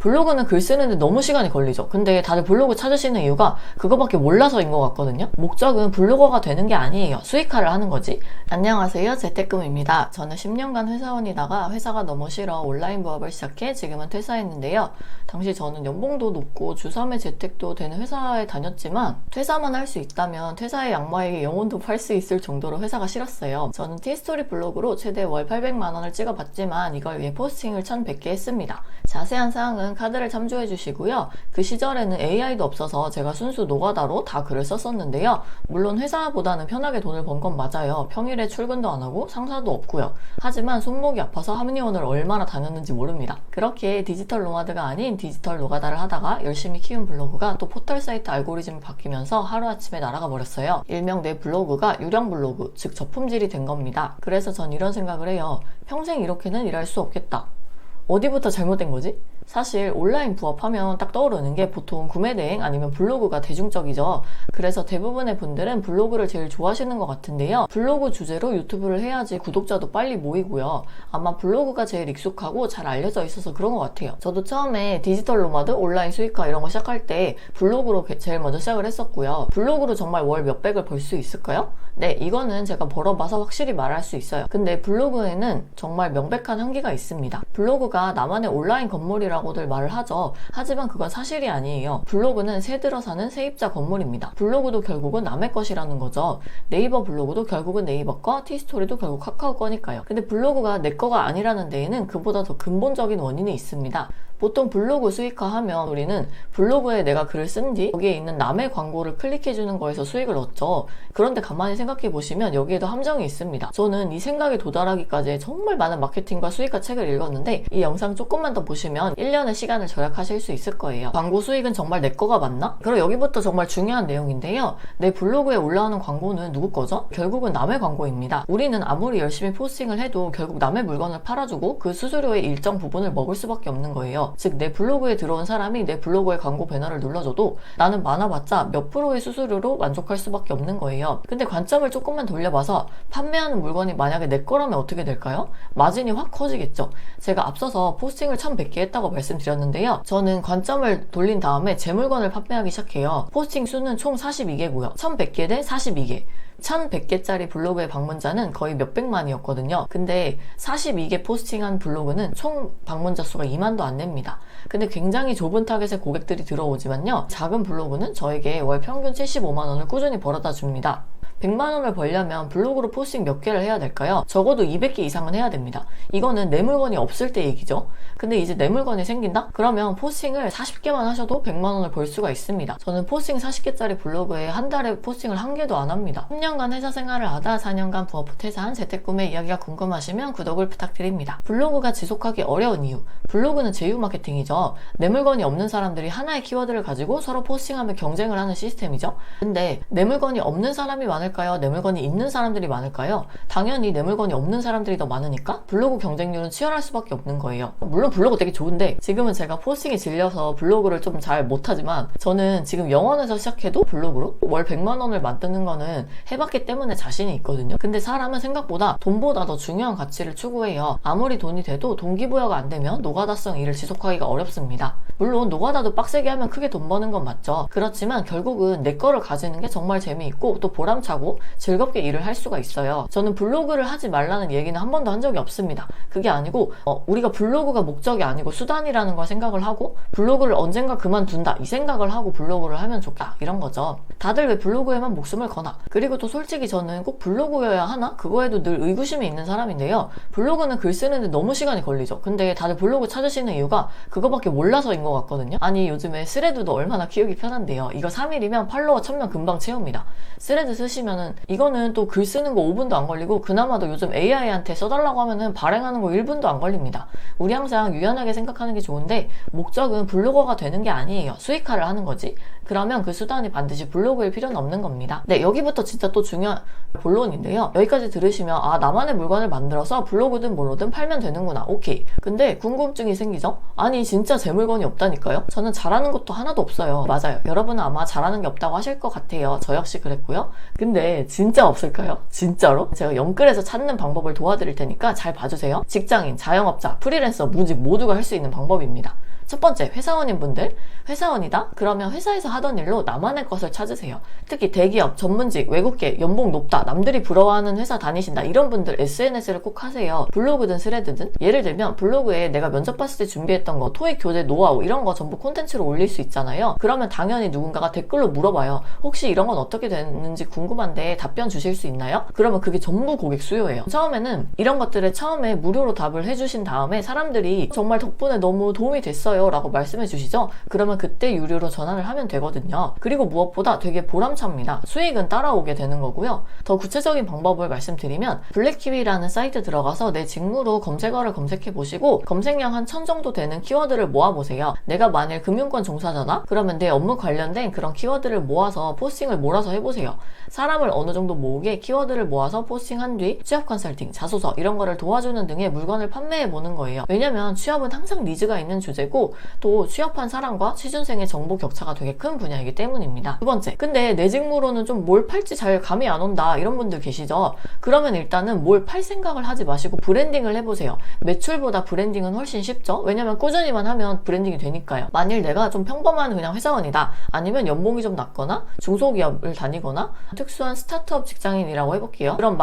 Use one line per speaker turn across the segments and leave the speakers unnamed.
블로그는 글 쓰는데 너무 시간이 걸리죠. 근데 다들 블로그 찾으시는 이유가 그거밖에 몰라서인 것 같거든요. 목적은 블로거가 되는 게 아니에요. 수익화를 하는 거지. 안녕하세요, 재택근무입니다. 저는 10년간 회사원이다가 회사가 너무 싫어 온라인 부업을 시작해 지금은 퇴사했는데요. 당시 저는 연봉도 높고 주 3회 재택도 되는 회사에 다녔지만 퇴사만 할 수 있다면 퇴사의 양마에게 영혼도 팔 수 있을 정도로 회사가 싫었어요. 저는 티스토리 블로그로 최대 월 800만 원을 찍어봤지만 이걸 위해 포스팅을 1100개 했습니다. 자세한 사항은 카드를 참조해 주시고요. 그 시절에는 AI도 없어서 제가 순수 노가다로 다 글을 썼었는데요. 물론 회사보다는 편하게 돈을 번 건 맞아요. 평일에 출근도 안 하고 상사도 없고요. 하지만 손목이 아파서 합리원을 얼마나 다녔는지 모릅니다. 그렇게 디지털 노마드가 아닌 디지털 노가다를 하다가 열심히 키운 블로그가 또 포털 사이트 알고리즘이 바뀌면서 하루아침에 날아가 버렸어요. 일명 내 블로그가 유령 블로그, 즉 저품질이 된 겁니다. 그래서 전 이런 생각을 해요. 평생 이렇게는 일할 수 없겠다. 어디부터 잘못된 거지? 사실 온라인 부업하면 딱 떠오르는 게 보통 구매대행 아니면 블로그가 대중적이죠. 그래서 대부분의 분들은 블로그를 제일 좋아하시는 것 같은데요. 블로그 주제로 유튜브를 해야지 구독자도 빨리 모이고요. 아마 블로그가 제일 익숙하고 잘 알려져 있어서 그런 것 같아요. 저도 처음에 디지털 노마드, 온라인 수익화 이런 거 시작할 때 블로그로 제일 먼저 시작을 했었고요. 블로그로 정말 월 몇백을 벌 수 있을까요? 네, 이거는 제가 벌어봐서 확실히 말할 수 있어요. 근데 블로그에는 정말 명백한 한계가 있습니다. 블로그가 나만의 온라인 건물이라고들 말을 하죠. 하지만 그건 사실이 아니에요. 블로그는 새 들어 사는 세입자 건물입니다. 블로그도 결국은 남의 것이라는 거죠. 네이버 블로그도 결국은 네이버 거, 티스토리도 결국 카카오 거니까요. 근데 블로그가 내 거가 아니라는 데에는 그보다 더 근본적인 원인이 있습니다. 보통 블로그 수익화하면 우리는 블로그에 내가 글을 쓴 뒤 여기에 있는 남의 광고를 클릭해주는 거에서 수익을 얻죠. 그런데 가만히 생각해 보시면 여기에도 함정이 있습니다. 저는 이 생각에 도달하기까지 정말 많은 마케팅과 수익화 책을 읽었는데 이 영상 조금만 더 보시면 1년의 시간을 절약하실 수 있을 거예요. 광고 수익은 정말 내 거가 맞나? 그럼 여기부터 정말 중요한 내용인데요. 내 블로그에 올라오는 광고는 누구 거죠? 결국은 남의 광고입니다. 우리는 아무리 열심히 포스팅을 해도 결국 남의 물건을 팔아주고 그 수수료의 일정 부분을 먹을 수밖에 없는 거예요. 즉 내 블로그에 들어온 사람이 내 블로그의 광고 배너를 눌러줘도 나는 많아봤자 몇 프로의 수수료로 만족할 수밖에 없는 거예요. 근데 관점을 조금만 돌려봐서 판매하는 물건이 만약에 내 거라면 어떻게 될까요? 마진이 확 커지겠죠. 제가 앞서서 포스팅을 1100개 했다고 말씀드렸는데요. 저는 관점을 돌린 다음에 제 물건을 판매하기 시작해요. 포스팅 수는 총 42개고요. 1100개 대 42개. 1100개짜리 블로그의 방문자는 거의 몇백만이었거든요. 근데 42개 포스팅한 블로그는 총 방문자 수가 2만도 안 됩니다. 근데 굉장히 좁은 타겟의 고객들이 들어오지만요. 작은 블로그는 저에게 월 평균 75만 원을 꾸준히 벌어다 줍니다. 100만 원을 벌려면 블로그로 포스팅 몇 개를 해야 될까요? 적어도 200개 이상은 해야 됩니다. 이거는 내 물건이 없을 때 얘기죠. 근데 이제 내 물건이 생긴다? 그러면 포스팅을 40개만 하셔도 100만 원을 벌 수가 있습니다. 저는 포스팅 40개짜리 블로그에 한 달에 포스팅을 1개도 안 합니다. 10년간 회사 생활을 하다 4년간 부업 후 퇴사한 재택구매 이야기가 궁금하시면 구독을 부탁드립니다. 블로그가 지속하기 어려운 이유. 블로그는 제휴 마케팅이죠. 내 물건이 없는 사람들이 하나의 키워드를 가지고 서로 포스팅하며 경쟁을 하는 시스템이죠. 근데 내 물건이 없는 사람이 많을까요? 내 물건이 있는 사람들이 많을까요? 당연히 내 물건이 없는 사람들이 더 많으니까 블로그 경쟁률은 치열할 수밖에 없는 거예요. 물론 블로그 되게 좋은데 지금은 제가 포스팅이 질려서 블로그를 좀 잘 못하지만 저는 지금 0원에서 시작해도 블로그로 월 100만 원을 만드는 거는 해봤기 때문에 자신이 있거든요. 근데 사람은 생각보다 돈보다 더 중요한 가치를 추구해요. 아무리 돈이 돼도 동기부여가 안 되면 노가다성 일을 지속하기가 어렵습니다. 물론 노가다도 빡세게 하면 크게 돈 버는 건 맞죠. 그렇지만 결국은 내 거를 가지는 게 정말 재미있고 또 보람차고 즐겁게 일을 할 수가 있어요. 저는 블로그를 하지 말라는 얘기는 한 번도 한 적이 없습니다. 그게 아니고 우리가 블로그가 목적이 아니고 수단이라는 걸 생각을 하고 블로그를 언젠가 그만둔다 이 생각을 하고 블로그를 하면 좋다 이런 거죠. 다들 왜 블로그에만 목숨을 거나? 그리고 또 솔직히 저는 꼭 블로그여야 하나? 그거에도 늘 의구심이 있는 사람인데요. 블로그는 글 쓰는데 너무 시간이 걸리죠. 근데 다들 블로그 찾으시는 이유가 그거밖에 몰라서인 것 같거든요. 아니 요즘에 스레드도 얼마나 키우기 편한데요. 이거 3일이면 팔로워 1000명 금방 채웁니다. 스레드 쓰시면은 이거는 또 글 쓰는 거 5분도 안 걸리고 그나마도 요즘 AI한테 써달라고 하면은 발행하는 거 1분도 안 걸립니다. 우리 항상 유연하게 생각하는 게 좋은데 목적은 블로거가 되는 게 아니에요. 수익화를 하는 거지. 그러면 그 수단이 반드시 블로그일 필요는 없는 겁니다. 네, 여기부터 진짜 또 중요한 본론인데요. 여기까지 들으시면 아 나만의 물건을 만들어서 블로그든 뭐로든 팔면 되는구나. 오케이. 근데 궁금증이 생기죠? 아니 진짜 제 물건이 없다니까요? 저는 잘하는 것도 하나도 없어요. 맞아요. 여러분은 아마 잘하는 게 없다고 하실 것 같아요. 저 역시 그랬고요. 근데 진짜 없을까요? 진짜로? 제가 영끌에서 찾는 방법을 도와드릴 테니까 잘 봐주세요. 직장인, 자영업자, 프리랜서, 무직 모두가 할 수 있는 방법입니다. 첫 번째, 회사원인 분들. 회사원이다? 그러면 회사에서 하던 일로 나만의 것을 찾으세요. 특히 대기업, 전문직, 외국계, 연봉 높다, 남들이 부러워하는 회사 다니신다, 이런 분들 SNS를 꼭 하세요. 블로그든 스레드든. 예를 들면 블로그에 내가 면접 봤을 때 준비했던 거, 토익 교재 노하우 이런 거 전부 콘텐츠로 올릴 수 있잖아요. 그러면 당연히 누군가가 댓글로 물어봐요. 혹시 이런 건 어떻게 되는지 궁금한데 답변 주실 수 있나요? 그러면 그게 전부 고객 수요예요. 처음에는 이런 것들을 처음에 무료로 답을 해주신 다음에 사람들이 정말 덕분에 너무 도움이 됐어요 라고 말씀해 주시죠. 그러면 그때 유료로 전화를 하면 되거든요. 그리고 무엇보다 되게 보람찹니다. 수익은 따라오게 되는 거고요. 더 구체적인 방법을 말씀드리면 블랙키위라는 사이트 들어가서 내 직무로 검색어를 검색해 보시고 검색량 한 1000 정도 되는 키워드를 모아보세요. 내가 만일 금융권 종사자다? 그러면 내 업무 관련된 그런 키워드를 모아서 포스팅을 몰아서 해보세요. 사람을 어느 정도 모으게 키워드를 모아서 포스팅한 뒤 취업 컨설팅, 자소서 이런 거를 도와주는 등의 물건을 판매해 보는 거예요. 왜냐면 취업은 항상 니즈가 있는 주제고 또 취업한 사람과 취준생의 정보 격차가 되게 큰 분야이기 때문입니다. 두 번째, 근데 내 직무로는 좀 뭘 팔지 잘 감이 안 온다 이런 분들 계시죠? 그러면 일단은 뭘 팔 생각을 하지 마시고 브랜딩을 해보세요. 매출보다 브랜딩은 훨씬 쉽죠? 왜냐면 꾸준히만 하면 브랜딩이 되니까요. 만일 내가 좀 평범한 그냥 회사원이다, 아니면 연봉이 좀 낮거나 중소기업을 다니거나 특수한 스타트업 직장인이라고 해볼게요. 그럼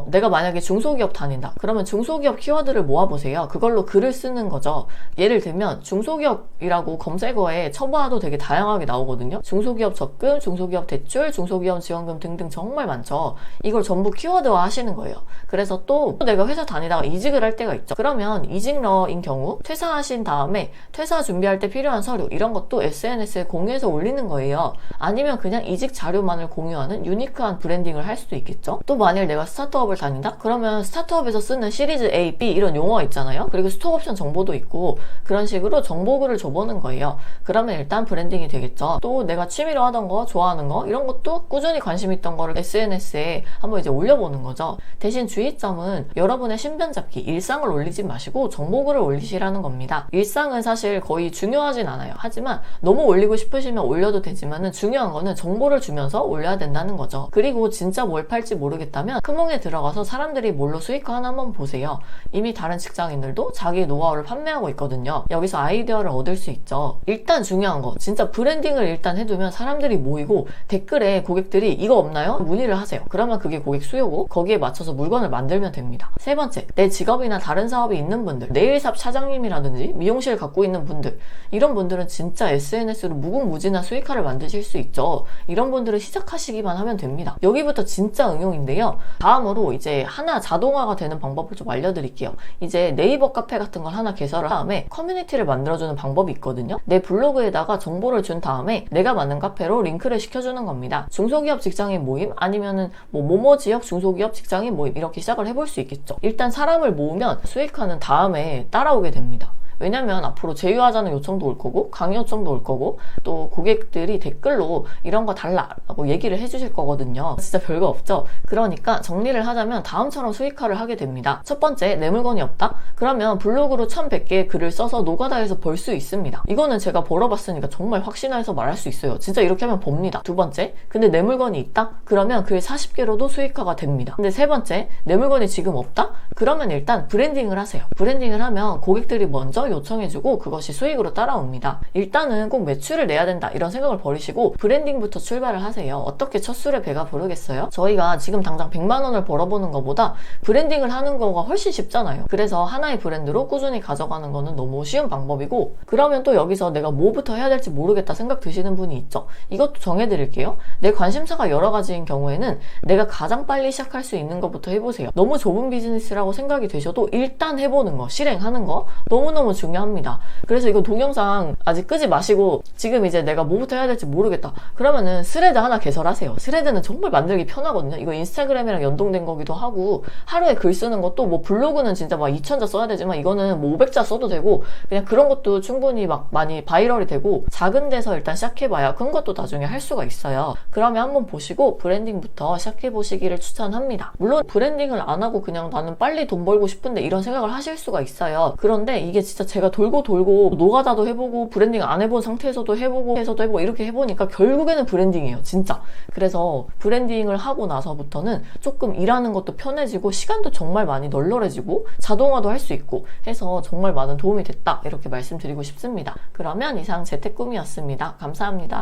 내가 만약에 중소기업 다닌다, 그러면 중소기업 키워드를 모아보세요. 그걸로 글을 쓰는 거죠. 예를 들면 중소기업이라고 검색어에 쳐봐도 되게 다양하게 나오거든요. 중소기업 적금, 중소기업 대출, 중소기업 지원금 등등 정말 많죠. 이걸 전부 키워드화 하시는 거예요. 그래서 또 내가 회사 다니다가 이직을 할 때가 있죠. 그러면 이직러인 경우 퇴사하신 다음에 퇴사 준비할 때 필요한 서류 이런 것도 SNS에 공유해서 올리는 거예요. 아니면 그냥 이직 자료만을 공유하는 유니크한 브랜딩을 할 수도 있겠죠. 또 만일 내가 스타트업을 다닌다? 그러면 스타트업에서 쓰는 시리즈 A, B 이런 용어가 있잖아요. 그리고 스톡옵션 정보도 있고 그런 식으로 정보글을 줘보는 거예요. 그러면 일단 브랜딩이 되겠죠. 또 내가 취미로 하던 거, 좋아하는 거 이런 것도 꾸준히 관심 있던 거를 SNS에 한번 이제 올려보는 거죠. 대신 주의점은 여러분의 신변잡기, 일상을 올리지 마시고 정보글을 올리시라는 겁니다. 일상은 사실 거의 중요하진 않아요. 하지만 너무 올리고 싶으시면 올려도 되지만은 중요한 거는 정보를 주면서 올려야 된다는 거죠. 그리고 진짜 뭘 팔지 모르겠다면 크몽에 들어가서 사람들이 뭘로 수익화하나 한번 보세요. 이미 다른 직장인들도 자기 노하우를 판매하고 있거든요. 여기서 아이디어를 얻을 수 있죠. 일단 중요한 거, 진짜 브랜딩을 일단 해두면 사람들이 모이고 댓글에 고객들이 이거 없나요? 문의를 하세요. 그러면 그게 고객 수요고 거기에 맞춰서 물건을 만들면 됩니다. 세 번째, 내 직업이나 다른 사업이 있는 분들, 네일샵 사장님이라든지 미용실 갖고 있는 분들, 이런 분들은 진짜 SNS로 무궁무진한 수익화를 만드실 수 있죠. 이런 분들은 시작하시기만 하면 됩니다. 여기부터 진짜 응용인데요. 다음으로 이제 하나 자동화가 되는 방법을 좀 알려드릴게요. 이제 네이버 카페 같은 걸 하나 개설한 다음에 커뮤니티를 만들어주는 방법이 있거든요. 내 블로그에다가 정보를 준 다음에 내가 만든 카페로 링크를 시켜주는 겁니다. 중소기업 직장인 모임 아니면은 모모 지역 중소기업 직장인 모임 이렇게 시작을 해볼 수 있겠죠. 일단 사람을 모으면 수익화는 다음에 따라오게 됩니다. 왜냐면 앞으로 제휴하자는 요청도 올 거고 강의 요청도 올 거고 또 고객들이 댓글로 이런 거 달라고 얘기를 해주실 거거든요. 진짜 별거 없죠? 그러니까 정리를 하자면 다음처럼 수익화를 하게 됩니다. 첫 번째, 내 물건이 없다? 그러면 블로그로 1100개의 글을 써서 노가다에서 벌 수 있습니다. 이거는 제가 벌어봤으니까 정말 확신해서 말할 수 있어요. 진짜 이렇게 하면 법니다. 두 번째, 근데 내 물건이 있다? 그러면 글 40개로도 수익화가 됩니다. 근데 세 번째, 내 물건이 지금 없다? 그러면 일단 브랜딩을 하세요. 브랜딩을 하면 고객들이 먼저 요청해주고 그것이 수익으로 따라옵니다. 일단은 꼭 매출을 내야 된다 이런 생각을 버리시고 브랜딩부터 출발을 하세요. 어떻게 첫 술에 배가 부르겠어요? 저희가 지금 당장 100만 원을 벌어보는 것보다 브랜딩을 하는 거가 훨씬 쉽잖아요. 그래서 하나의 브랜드로 꾸준히 가져가는 거는 너무 쉬운 방법이고, 그러면 또 여기서 내가 뭐부터 해야 될지 모르겠다 생각 드시는 분이 있죠. 이것도 정해드릴게요. 내 관심사가 여러 가지인 경우에는 내가 가장 빨리 시작할 수 있는 것부터 해보세요. 너무 좁은 비즈니스라고 생각이 되셔도 일단 해보는 거, 실행하는 거 너무너무 중요합니다. 그래서 이거 동영상 아직 끄지 마시고 지금 이제 내가 뭐부터 해야 될지 모르겠다 그러면은 스레드 하나 개설하세요. 스레드는 정말 만들기 편하거든요. 이거 인스타그램이랑 연동된 거기도 하고, 하루에 글 쓰는 것도 뭐 블로그는 진짜 막 2000자 써야 되지만 이거는 뭐 500자 써도 되고 그냥 그런 것도 충분히 막 많이 바이럴이 되고, 작은 데서 일단 시작해봐야 큰 것도 나중에 할 수가 있어요. 그러면 한번 보시고 브랜딩부터 시작해보시기를 추천합니다. 물론 브랜딩을 안 하고 그냥 나는 빨리 돈 벌고 싶은데 이런 생각을 하실 수가 있어요. 그런데 이게 진짜 제가 돌고 노가다도 해보고 브랜딩 안 해본 상태에서도 해보고 이렇게 해보니까 결국에는 브랜딩이에요, 진짜. 그래서 브랜딩을 하고 나서부터는 조금 일하는 것도 편해지고 시간도 정말 많이 널널해지고 자동화도 할 수 있고 해서 정말 많은 도움이 됐다, 이렇게 말씀드리고 싶습니다. 그러면 이상 재테꿈이었습니다. 감사합니다.